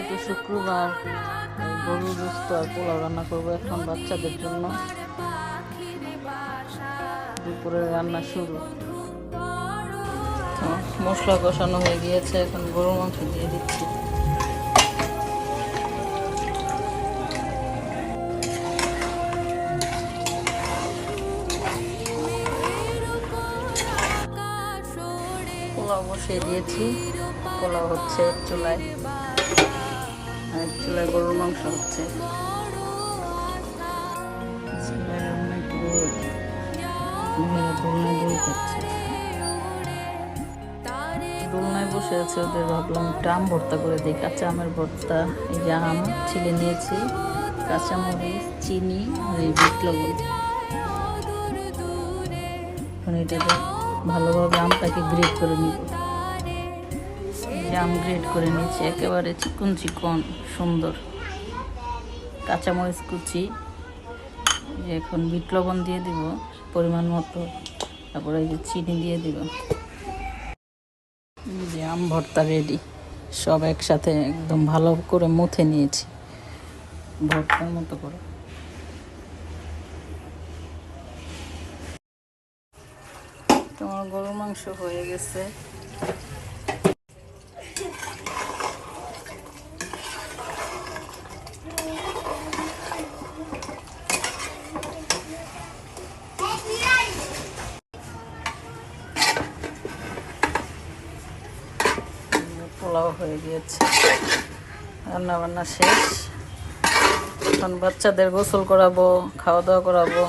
এটা শুক্রবার, গরুর গোশত আর পোলাও রান্না করবো এখন বাচ্চাদের জন্য। দুপুরের রান্না শুরু। মশলা কষানো হয়ে গিয়েছে, এখন গরুর মাংস দিয়ে দিচ্ছি। পোলাও বসিয়ে দিয়েছি, পোলাও হচ্ছে এক চুলায়, আর এক চুলায় গরুর মাংস হচ্ছে। দোলনায় বসে আছে ওদের, ভাবলাম একটু আম ভর্তা করে দিই, কাঁচা আমের ভর্তা। এই যে আম ছিলে নিয়েছি, কাঁচামরিচ, চিনি আর এই বিট লবণ। এখন এটাকে ভালোভাবে আমটাকে গ্রেট করে নিব। আম গ্রেট করে নিয়েছি, একেবারে চিকন চিকন সুন্দর। কাঁচামরিচ কুচি, এখন বিট লবণ দিয়ে দিব পরিমাণ মতো, তারপরে এই যে চিনি দিয়ে দিব। যে আম ভর্তা রেডি, সব একসাথে একদম ভালো করে মুথে নিয়েছি ভর্তার মতো করে। তোমার গরুর মাংস হয়ে গেছে। পোলাও হয়ে গিয়েছে, রান্না বান্না শেষ। এখন বাচ্চাদের গোসল করাবো, খাওয়া দাওয়া করাবো।